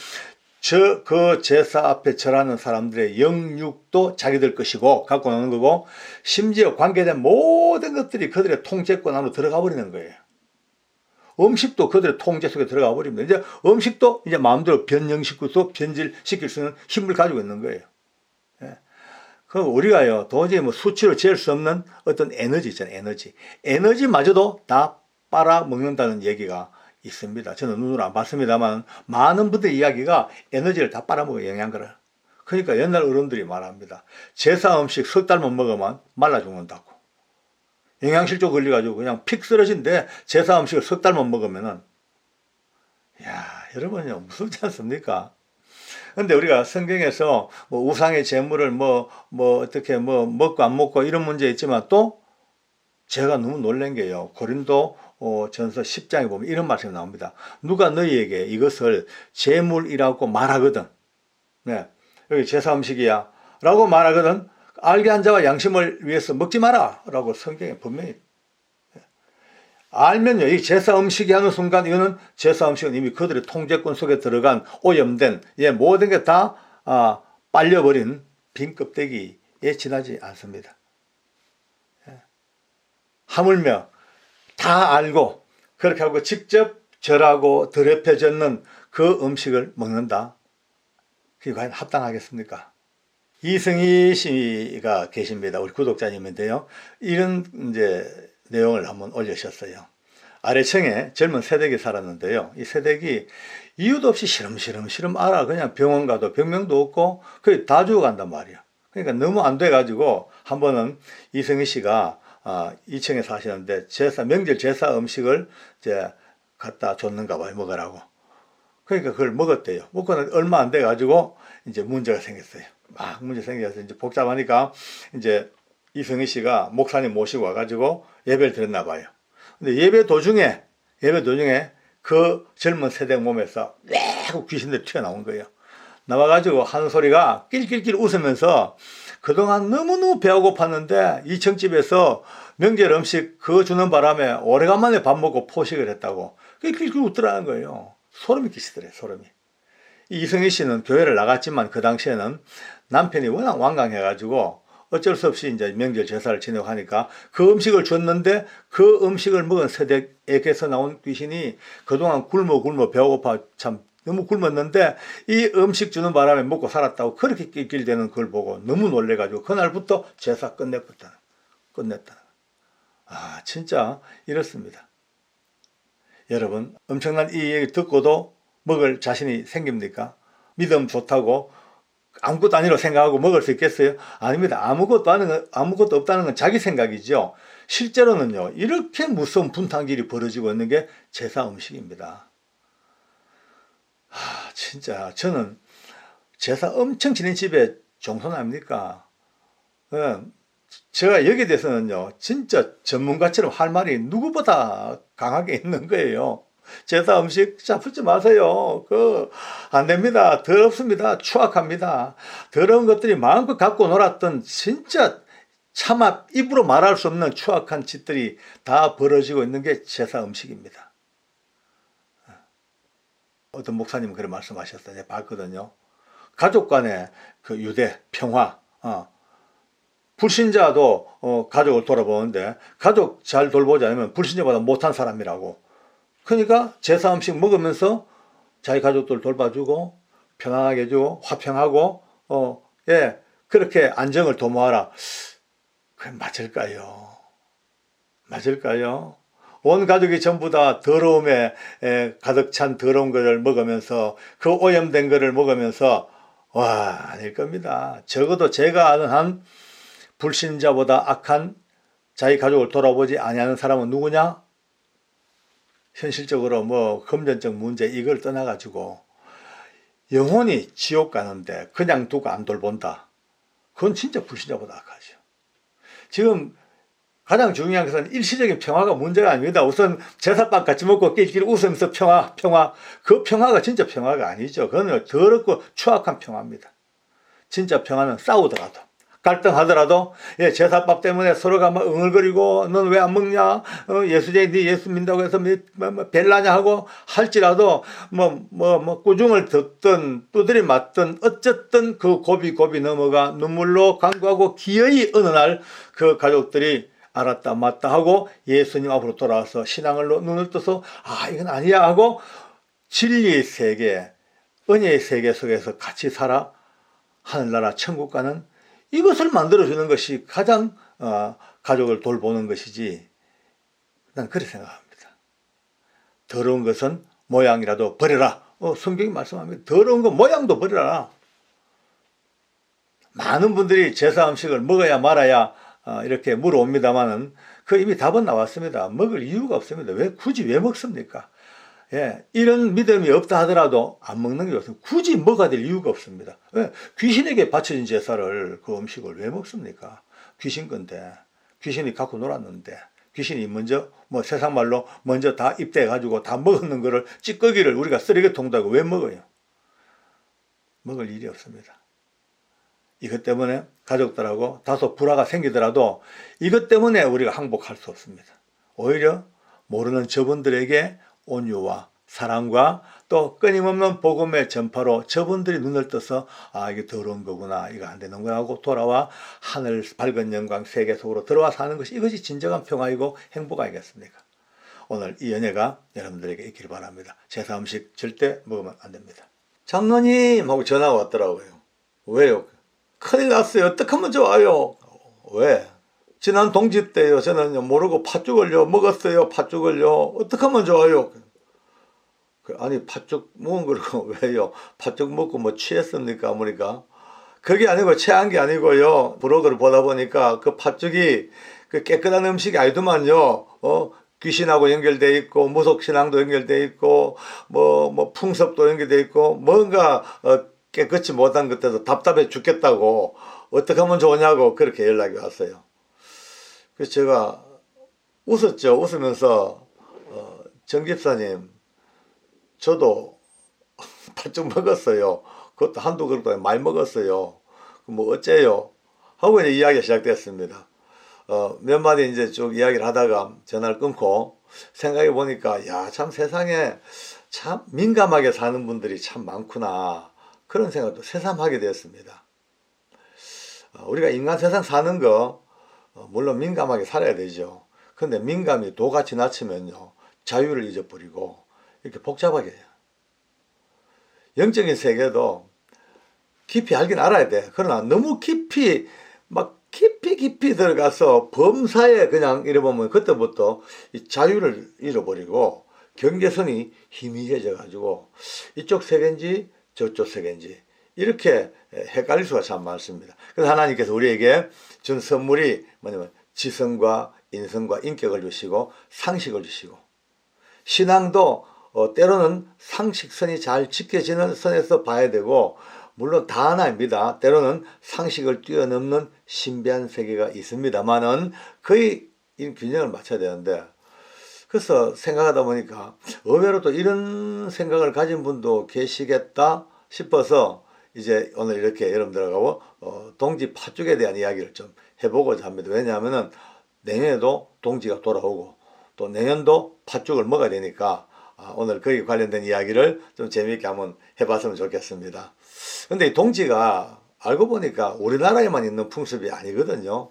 그 제사 앞에 절하는 사람들의 영육도 자기들 것이고 갖고 노는 거고, 심지어 관계된 모든 것들이 그들의 통제권 안으로 들어가 버리는 거예요. 음식도 그들의 통제 속에 들어가 버립니다. 이제 음식도 이제 마음대로 변형시키고 변질시킬 수 있는 힘을 가지고 있는 거예요. 예. 그럼 우리가요, 도저히 뭐 수치로 잴 수 없는 어떤 에너지 있잖아요. 에너지마저도 다 빨아먹는다는 얘기가 있습니다. 저는 눈으로 안 봤습니다만 많은 분들의 이야기가 에너지를 다 빨아먹어요. 영양가를. 그러니까 옛날 어른들이 말합니다. 제사 음식 석 달만 먹으면 말라 죽는다고. 영양실조 걸려가지고 그냥 픽 쓰러진데 제사 음식을 석 달만 먹으면은, 야, 여러분요, 무섭지 않습니까? 근데 우리가 성경에서 뭐 우상의 제물을 어떻게 먹고 안 먹고 이런 문제 있지만, 또 제가 너무 놀란 게요, 고린도 전서 10장에 보면 이런 말씀이 나옵니다. 누가 너희에게 이것을 제물이라고 말하거든, 네, 여기 제사 음식이야 라고 말하거든, 알게 한 자와 양심을 위해서 먹지 마라 라고 성경에 분명히. 알면요, 이 제사 음식이 하는 순간 이거는 제사 음식은 이미 그들의 통제권 속에 들어간 오염된, 예, 모든 게 다 빨려버린 빈 껍데기에 지나지 않습니다. 하물며 다 알고 그렇게 하고 직접 절하고 더럽혀졌는 그 음식을 먹는다. 그게 과연 합당하겠습니까? 이승희 씨가 계십니다. 우리 구독자님인데요. 이런 이제 내용을 한번 올리셨어요. 아래층에 젊은 새댁이 살았는데요. 이 새댁이 이유도 없이 시름시름 알아. 그냥 병원 가도 병명도 없고 거의 다 죽어간단 말이야. 그러니까 너무 안 돼가지고 한 번은 이승희 씨가 2층에 사시는데 명절 제사 음식을 이제 갖다 줬는가 봐요. 먹으라고. 그러니까 그걸 먹었대요. 먹고는 얼마 안 돼가지고 이제 문제가 생겼어요. 막 문제 생겨서 이제 복잡하니까 이제 이승희 씨가 목사님 모시고 와가지고 예배를 드렸나 봐요. 근데 예배 도중에 그 젊은 세대 몸에서 왜 하고 귀신들이 튀어나온 거예요. 나와가지고 하는 소리가 낄낄낄 웃으면서 그동안 너무너무 배가 고팠는데 2층집에서 명절 음식 그거 주는 바람에 오래간만에 밥 먹고 포식을 했다고 낄낄낄 웃더라는 거예요. 소름이 끼치더래요. 소름이. 이승희 씨는 교회를 나갔지만 그 당시에는 남편이 워낙 완강해가지고 어쩔 수 없이 이제 명절 제사를 지내고 하니까 그 음식을 줬는데 그 음식을 먹은 세댁에게서 나온 귀신이 그동안 굶어 배가 고파 참 너무 굶었는데 이 음식 주는 바람에 먹고 살았다고 그렇게 낄낄대는 걸 보고 너무 놀래가지고 그날부터 제사 끝냈다. 진짜 이렇습니다. 여러분, 엄청난 이 얘기 듣고도 먹을 자신이 생깁니까? 믿음 좋다고 아무것도 아니라고 생각하고 먹을 수 있겠어요? 아닙니다. 아무것도 없다는 건 자기 생각이죠. 실제로는요, 이렇게 무서운 분탕질이 벌어지고 있는 게 제사 음식입니다. 진짜 저는 제사 엄청 지낸 집에 종손 아닙니까? 제가 여기에 대해서는요, 진짜 전문가처럼 할 말이 누구보다 강하게 있는 거예요. 제사 음식 잡수지 마세요. 안 됩니다. 더럽습니다. 추악합니다. 더러운 것들이 마음껏 갖고 놀았던 진짜 차마 입으로 말할 수 없는 추악한 짓들이 다 벌어지고 있는 게 제사 음식입니다. 어떤 목사님은 그런 말씀하셨어요. 제가 봤거든요. 가족 간의 그 유대, 평화, 불신자도 가족을 돌아보는데 가족 잘 돌보지 않으면 불신자보다 못한 사람이라고. 그러니까 제사 음식 먹으면서 자기 가족들 돌봐주고 편안하게 해주고 화평하고 그렇게 안정을 도모하라. 그게 맞을까요? 온 가족이 전부 다 더러움에 가득 찬 더러운 것을 먹으면서 그 오염된 것을 먹으면서 아닐 겁니다. 적어도 제가 아는 한 불신자보다 악한 자기 가족을 돌아보지 아니하는 사람은 누구냐? 현실적으로 뭐 금전적 문제 이걸 떠나가지고 영혼이 지옥 가는데 그냥 두고 안 돌본다. 그건 진짜 불신자보다 악하죠. 지금 가장 중요한 것은 일시적인 평화가 문제가 아닙니다. 우선 제사밥 같이 먹고 끼리끼리 웃으면서 평화. 그 평화가 진짜 평화가 아니죠. 그건 더럽고 추악한 평화입니다. 진짜 평화는 싸우더라도, 갈등하더라도, 제사밥 때문에 서로가 막 응얼거리고, 넌 왜 안 먹냐? 예수쟁이 네 예수 믿는다고 해서 벨라냐 하고 할지라도, 꾸중을 듣든, 두드리 맞든, 어쨌든 그 고비 넘어가 눈물로 간구하고 기어이 어느 날 그 가족들이 알았다 맞다 하고 예수님 앞으로 돌아와서 신앙으로 눈을 떠서 이건 아니야 하고 진리의 세계, 은혜의 세계 속에서 같이 살아 하늘나라 천국 가는 이것을 만들어주는 것이 가장 가족을 돌보는 것이지. 난 그렇게 생각합니다. 더러운 것은 모양이라도 버려라. 성경이 말씀합니다. 더러운 거 모양도 버려라. 많은 분들이 제사 음식을 먹어야 말아야 이렇게 물어옵니다만은 그 이미 답은 나왔습니다. 먹을 이유가 없습니다. 굳이 왜 먹습니까? 이런 믿음이 없다 하더라도 안 먹는 게 없습니다. 굳이 먹어야 될 이유가 없습니다. 귀신에게 바쳐진 제사를 그 음식을 왜 먹습니까? 귀신 건데, 귀신이 갖고 놀았는데, 귀신이 먼저 세상 말로 먼저 다 입대해 가지고 다 먹는 거를 찌꺼기를 우리가 쓰레기통도 하고 왜 먹어요? 먹을 일이 없습니다. 이것 때문에 가족들하고 다소 불화가 생기더라도 이것 때문에 우리가 항복할 수 없습니다. 오히려 모르는 저분들에게 온유와 사랑과 또 끊임없는 복음의 전파로 저분들이 눈을 떠서 이게 더러운 거구나, 이거 안 되는구나 하고 돌아와 하늘 밝은 영광 세계 속으로 들어와 사는 것이 이것이 진정한 평화이고 행복 아니겠습니까? 오늘 이 연예가 여러분들에게 있기를 바랍니다. 제사 음식 절대 먹으면 안 됩니다. 장로님 하고 전화가 왔더라고요. 왜요? 큰일 났어요. 어떻게 하면 좋아요? 왜? 지난 동지 때요. 저는 모르고 팥죽을요 먹었어요. 팥죽을요. 어떻게 하면 좋아요? 아니 팥죽 먹은 거고 왜요? 팥죽 먹고 취했습니까? 보니까 그게 아니고 취한 게 아니고요. 블로그를 보다 보니까 그 팥죽이 그 깨끗한 음식이 아니더만요. 귀신하고 연결돼 있고 무속신앙도 연결돼 있고 풍습도 연결돼 있고 뭔가 깨끗이 못한 것들도 답답해 죽겠다고 어떻게 하면 좋으냐고 그렇게 연락이 왔어요. 그래서 제가 웃었죠. 웃으면서 정 집사님 저도 팥죽 먹었어요. 그것도 한두 그릇도 많이 먹었어요. 어째요? 하고 이제 이야기가 시작됐습니다. 몇 마디 이제 쭉 이야기를 하다가 전화를 끊고 생각해 보니까 참 세상에 참 민감하게 사는 분들이 참 많구나. 그런 생각도 새삼하게 되었습니다. 우리가 인간 세상 사는 거 물론 민감하게 살아야 되죠. 근데 민감이 도가 지나치면요 자유를 잊어버리고 이렇게 복잡하게 해요. 영적인 세계도 깊이 알긴 알아야 돼. 그러나 너무 깊이 깊이 들어가서 범사에 그냥 이래보면 그때부터 이 자유를 잃어버리고 경계선이 희미해져 가지고 이쪽 세계인지 저쪽 세계인지 이렇게 헷갈릴 수가 참 많습니다. 그래서 하나님께서 우리에게 준 선물이 뭐냐면 지성과 인성과 인격을 주시고 상식을 주시고 신앙도 때로는 상식선이 잘 지켜지는 선에서 봐야 되고 물론 다 하나입니다. 때로는 상식을 뛰어넘는 신비한 세계가 있습니다만은 거의 이 균형을 맞춰야 되는데 그래서 생각하다 보니까 의외로 또 이런 생각을 가진 분도 계시겠다 싶어서 이제 오늘 이렇게 여러분들하고 동지 팥죽에 대한 이야기를 좀 해보고자 합니다. 왜냐하면은 내년에도 동지가 돌아오고 또 내년도 팥죽을 먹어야 되니까 오늘 거기에 관련된 이야기를 좀 재미있게 한번 해봤으면 좋겠습니다. 근데 이 동지가 알고 보니까 우리나라에만 있는 풍습이 아니거든요.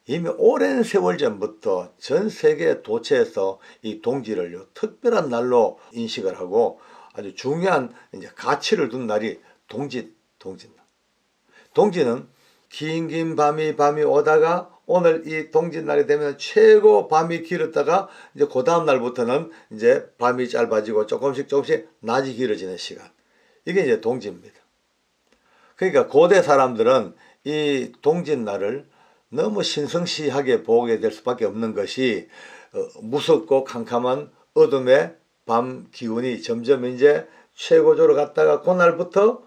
이미 오랜 세월 전부터 전 세계 도처에서 이 동지를 특별한 날로 인식을 하고 아주 중요한 이제 가치를 둔 날이 동짓날. 동지는 긴 밤이 오다가 오늘 이 동짓날이 되면 최고 밤이 길었다가 이제 그 다음 날부터는 이제 밤이 짧아지고 조금씩 낮이 길어지는 시간. 이게 이제 동짓입니다. 그러니까 고대 사람들은 이 동짓날을 너무 신성시하게 보게 될 수밖에 없는 것이 무섭고 캄캄한 어둠의 밤 기운이 점점 이제 최고조로 갔다가 그날부터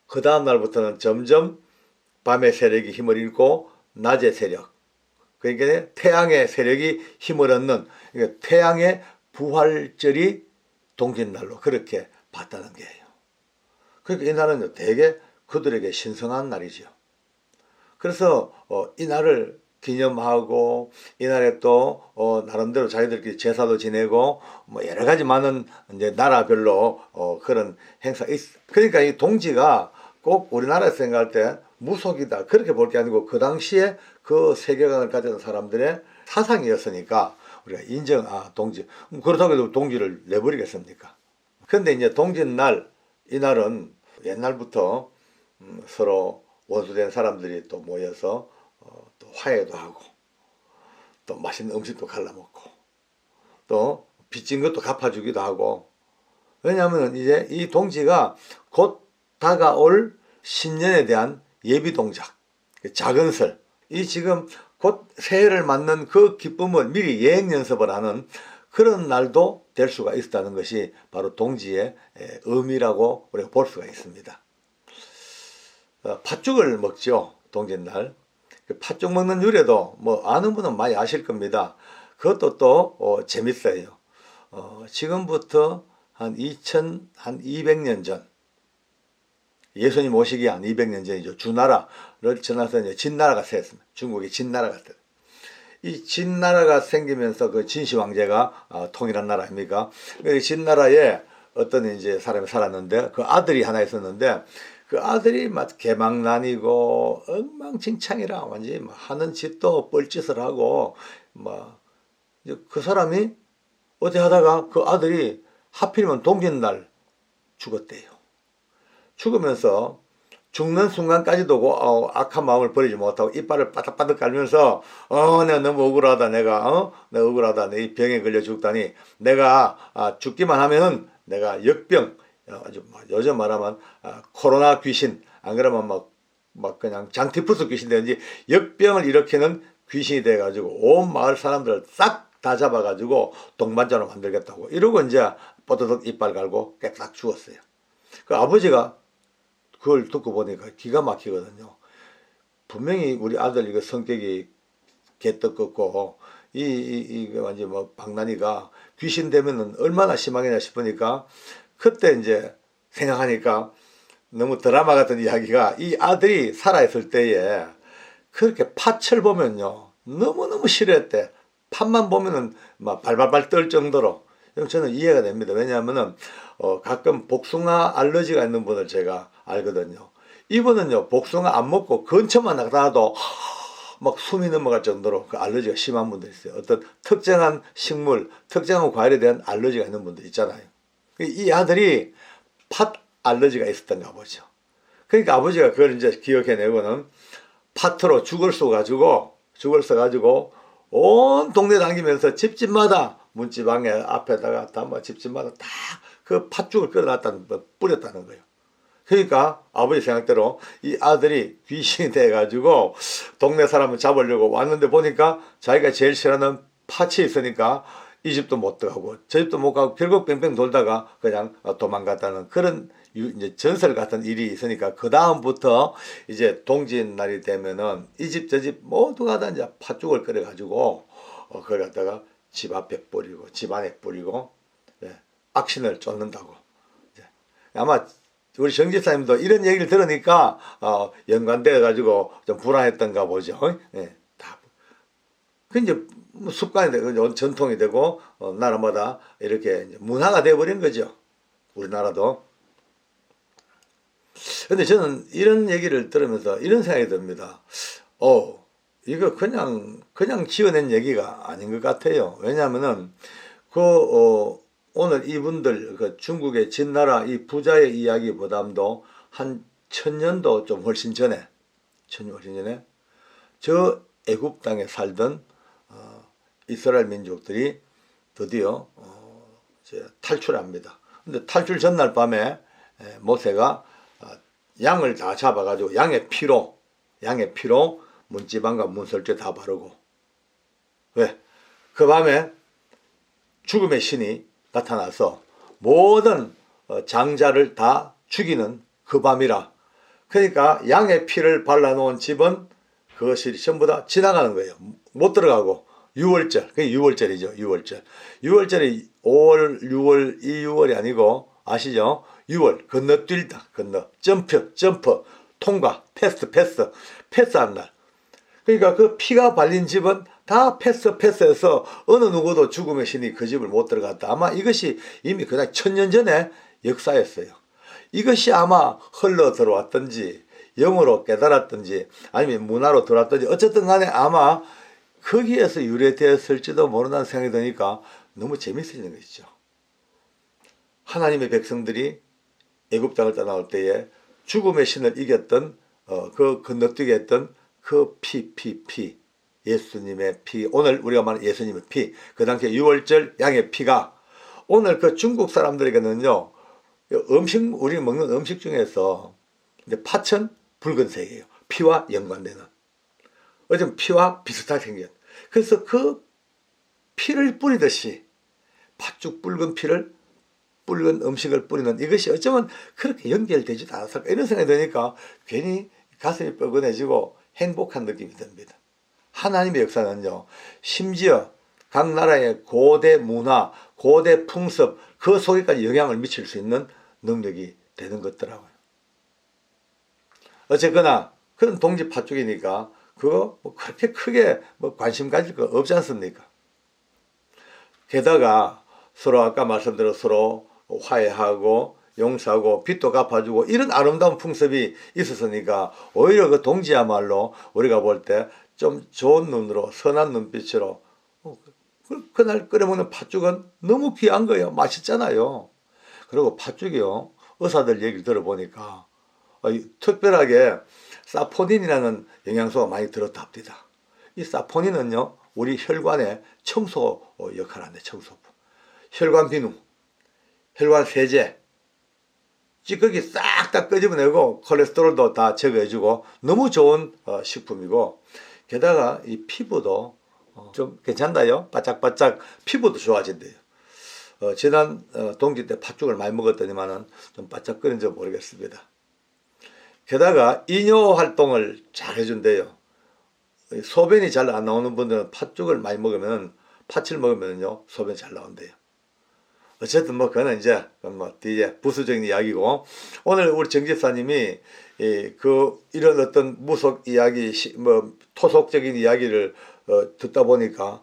그 다음 날부터는 점점 밤의 세력이 힘을 잃고 낮의 세력, 그러니까 태양의 세력이 힘을 얻는, 그러니까 태양의 부활절이 동짓날로 그렇게 봤다는 거예요. 그러니까 이 날은 되게 그들에게 신성한 날이죠. 그래서 이 날을 기념하고 이날에 또 나름대로 자기들끼리 제사도 지내고 뭐 여러 가지 많은 이제 나라별로 그런 행사 그러니까 이 동지가 꼭 우리나라에서 생각할 때 무속이다 그렇게 볼 게 아니고 그 당시에 그 세계관을 가진 사람들의 사상이었으니까 우리가 동지 그렇다고 해도 동지를 내버리겠습니까? 근데 이제 동짓날 이날은 옛날부터 서로 원수된 사람들이 또 모여서 또 화해도 하고 또 맛있는 음식도 갈라먹고 또 빚진 것도 갚아주기도 하고, 왜냐하면 이제 이 동지가 곧 다가올 신년에 대한 예비 동작, 작은 설, 이 지금 곧 새해를 맞는 그 기쁨을 미리 예행 연습을 하는 그런 날도 될 수가 있다는 것이 바로 동지의 의미라고 우리가 볼 수가 있습니다. 팥죽을 먹죠. 동짓날. 팥죽 먹는 유래도 뭐 아는 분은 많이 아실 겁니다. 그것도 또 재밌어요. 지금부터 한 200년 전, 예수님 오시기 한 200년 전이죠. 주나라를 지나서 이제 진나라가 생겼습니다. 중국이 진나라가 생겼습니다. 이 진나라가 생기면서 그 진시 황제가 통일한 나라 아닙니까? 진나라에 어떤 이제 사람이 살았는데 그 아들이 하나 있었는데 그 아들이 막 개망난이고 엉망진창이라 완전히 하는 짓도 뻘짓을 하고 막 그 사람이 어디 하다가 그 아들이 하필이면 동짓날 죽었대요. 죽으면서 죽는 순간까지도 악한 마음을 버리지 못하고 이빨을 바닥바닥 깔면서 내가 너무 억울하다. 내가 억울하다. 내 이 병에 걸려 죽다니. 내가 죽기만 하면은 내가 역병, 아주 요즘 말하면 코로나 귀신, 안 그러면 막 그냥 장티푸스 귀신 되는지 역병을 일으키는 귀신이 돼가지고 온 마을 사람들을 싹 다 잡아가지고 동반자로 만들겠다고 이러고 이제 뽀드득 이빨 갈고 깨딱 죽었어요. 그 아버지가 그걸 듣고 보니까 기가 막히거든요. 분명히 우리 아들 이거 성격이 개떡같고 이거 완전 뭐 방난이가 귀신 되면은 얼마나 심하겠냐 싶으니까 그때 이제 생각하니까 너무 드라마 같은 이야기가 이 아들이 살아있을 때에 그렇게 팥을 보면요 너무너무 싫어했대. 팥만 보면은 막 발발발 떨 정도로. 저는 이해가 됩니다. 왜냐하면은 가끔 복숭아 알러지가 있는 분을 제가 알거든요. 이분은요 복숭아 안 먹고 근처만 나가도 막 숨이 넘어갈 정도로 그 알러지가 심한 분들 있어요. 어떤 특정한 식물, 특정한 과일에 대한 알러지가 있는 분들 있잖아요. 이 아들이 팥 알러지가 있었던가 보죠. 그러니까 아버지가 그걸 이제 기억해내고는 팥으로 죽을 써가지고 온 동네 다니면서 집집마다 문지방에 앞에다가 다 뭐 집집마다 다 그 팥죽을 끓여놨다 뿌렸다는 거예요. 그러니까 아버지 생각대로 이 아들이 귀신이 돼가지고 동네 사람을 잡으려고 왔는데 보니까 자기가 제일 싫어하는 팥이 있으니까 이 집도 못 들어가고 저 집도 못 가고 결국 뺑뺑 돌다가 그냥 도망갔다는 그런 이제 전설 같은 일이 있으니까 그 다음부터 이제 동짓날이 되면은 이 집 저 집 모두가 다 이제 팥죽을 끓여가지고 그걸 갖다가 집 앞에 뿌리고 집 안에 뿌리고 악신을 쫓는다고. 아마 우리 정지사님도 이런 얘기를 들으니까 연관되어 가지고 좀 불안했던가 보죠. 다. 그 이제 습관이 되고 전통이 되고 나라마다 이렇게 문화가 되어버린 거죠. 우리나라도. 근데 저는 이런 얘기를 들으면서 이런 생각이 듭니다. 이거 그냥 지어낸 얘기가 아닌 것 같아요. 왜냐하면은 오늘 이분들 그 중국의 진나라 이 부자의 이야기보다도 한 1000년도 좀 훨씬 전에 저 애굽 땅에 살던 이스라엘 민족들이 드디어 탈출합니다. 근데 탈출 전날 밤에 모세가 양을 다 잡아가지고 양의 피로 문지방과 문설주에 다 바르고, 왜? 그 밤에 죽음의 신이 나타나서 모든 장자를 다 죽이는 그 밤이라. 그러니까 양의 피를 발라놓은 집은 그것이 전부 다 지나가는 거예요. 못 들어가고. 6월절, 그게 6월절이죠. 6월절. 6월절이 5월, 6월, 이 6월이 아니고 아시죠? 6월, 건너뛸다, 점프, 통과, 패스한 날. 그러니까 그 피가 발린 집은 다 패스해서 어느 누구도 죽음의 신이 그 집을 못 들어갔다. 아마 이것이 이미 그냥 1000년 전에 역사였어요. 이것이 아마 흘러 들어왔든지 영으로 깨달았든지 아니면 문화로 들어왔든지 어쨌든 간에 아마 거기에서 유래되었을지도 모른다는 생각이 드니까 너무 재밌어지는 것이죠. 하나님의 백성들이 애굽 땅을 떠나올 때에 죽음의 신을 이겼던 그 건너뛰게 했던 그 피 예수님의 피, 오늘 우리가 말하는 예수님의 피, 그 당시에 6월절 양의 피가 오늘 그 중국 사람들에게는요, 우리 먹는 음식 중에서 이제 파천 붉은색이에요. 피와 연관되는. 어쩌면 피와 비슷하게 생긴. 그래서 그 피를 뿌리듯이 팥죽 붉은 피를 붉은 음식을 뿌리는 이것이 어쩌면 그렇게 연결되지도 않았을까 이런 생각이 드니까 괜히 가슴이 뻐근해지고 행복한 느낌이 듭니다. 하나님의 역사는요, 심지어 각 나라의 고대 문화, 고대 풍습 그 속에까지 영향을 미칠 수 있는 능력이 되는 것더라고요. 어쨌거나 그런 동지 팥죽이니까 그거 뭐 그렇게 크게 뭐 관심 가질 거 없지 않습니까? 게다가 서로 아까 말씀드린 서로 화해하고 용서하고 빚도 갚아주고 이런 아름다운 풍습이 있었으니까 오히려 그 동지야말로 우리가 볼 때 좀 좋은 눈으로 선한 눈빛으로 그날 끓여먹는 팥죽은 너무 귀한 거예요. 맛있잖아요. 그리고 팥죽이요, 의사들 얘기를 들어보니까 특별하게 사포닌이라는 영양소가 많이 들었다 합니다. 이 사포닌은요, 우리 혈관의 청소 역할을 하는데, 청소부. 혈관 비누, 혈관 세제, 찌꺼기 싹 다 끄집어내고 콜레스테롤도 다 제거해주고 너무 좋은 식품이고, 게다가 이 피부도 좀 괜찮나요? 바짝바짝 피부도 좋아진대요. 지난 동지 때 팥죽을 많이 먹었더니만은 좀 바짝거린지 모르겠습니다. 게다가 이뇨 활동을 잘 해준대요. 소변이 잘 안 나오는 분들은 팥죽을 많이 먹으면, 팥을 먹으면요, 소변이 잘 나온대요. 어쨌든 뭐 그거는 이제 뒤에 부수적인 이야기고, 오늘 우리 정 집사님이 이런 어떤 무속 이야기, 토속적인 이야기를 듣다 보니까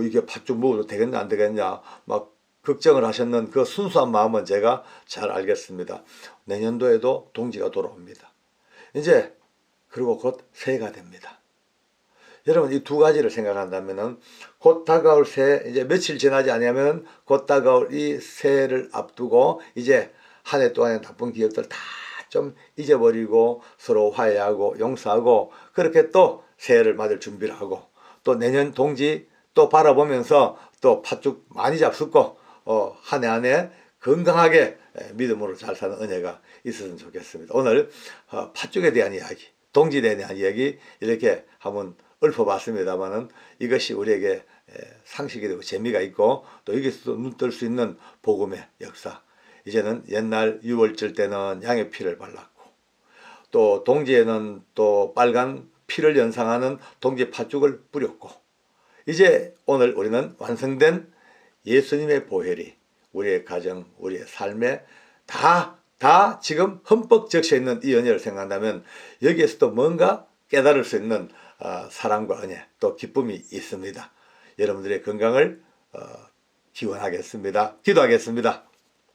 이게 팥죽 먹어도 되겠냐 안 되겠냐 막 걱정을 하셨는 그 순수한 마음은 제가 잘 알겠습니다. 내년도에도 동지가 돌아옵니다. 이제 그리고 곧 새해가 됩니다. 여러분 이 두 가지를 생각한다면은 곧 다가올 새해, 이제 며칠 지나지 않으면 곧 다가올 이 새해를 앞두고 이제 한 해 동안의 나쁜 기억들 다 좀 잊어버리고 서로 화해하고 용서하고 그렇게 또 새해를 맞을 준비를 하고 또 내년 동지 또 바라보면서 또 팥죽 많이 잡숫고 한 해 한 해 건강하게 믿음으로 잘 사는 은혜가 있었으면 좋겠습니다. 오늘 팥죽에 대한 이야기, 동지에 대한 이야기 이렇게 한번 읊어봤습니다만은 이것이 우리에게 상식이 되고 재미가 있고 또 여기서도 눈뜰 수 있는 복음의 역사. 이제는 옛날 6월절 때는 양의 피를 발랐고 또 동지에는 또 빨간 피를 연상하는 동지 팥죽을 뿌렸고 이제 오늘 우리는 완성된 예수님의 보혈이 우리의 가정, 우리의 삶에 다 지금 흠뻑 적셔 있는 이 은혜를 생각한다면 여기에서도 뭔가 깨달을 수 있는 사랑과 은혜 또 기쁨이 있습니다. 여러분들의 건강을 기원하겠습니다. 기도하겠습니다.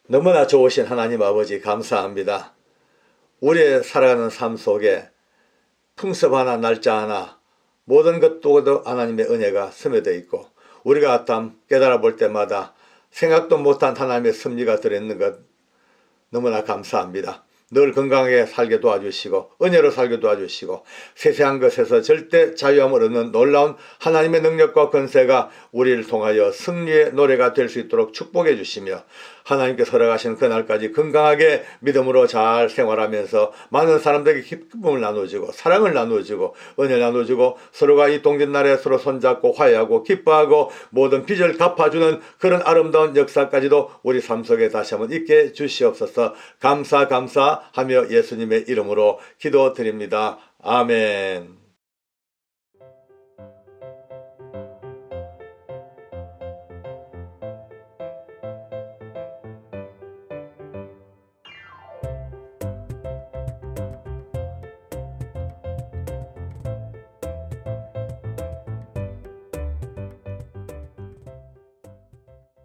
너무나 좋으신 하나님 아버지 감사합니다. 우리의 살아가는 삶 속에 풍습 하나 날짜 하나 모든 것도 하나님의 은혜가 스며져 있고 우리가 참 깨달아 볼 때마다 생각도 못한 하나님의 섭리가 들어있는 것 너무나 감사합니다. 늘 건강하게 살게 도와주시고 은혜로 살게 도와주시고 세세한 것에서 절대 자유함을 얻는 놀라운 하나님의 능력과 권세가 우리를 통하여 승리의 노래가 될 수 있도록 축복해 주시며 하나님께서 허락하신 그날까지 건강하게 믿음으로 잘 생활하면서 많은 사람들에게 기쁨을 나눠주고 사랑을 나눠주고 은혜를 나눠주고 서로가 이 동짓날에 서로 손잡고 화해하고 기뻐하고 모든 빚을 갚아주는 그런 아름다운 역사까지도 우리 삶 속에 다시 한번 있게 주시옵소서. 감사하며 예수님의 이름으로 기도드립니다. 아멘.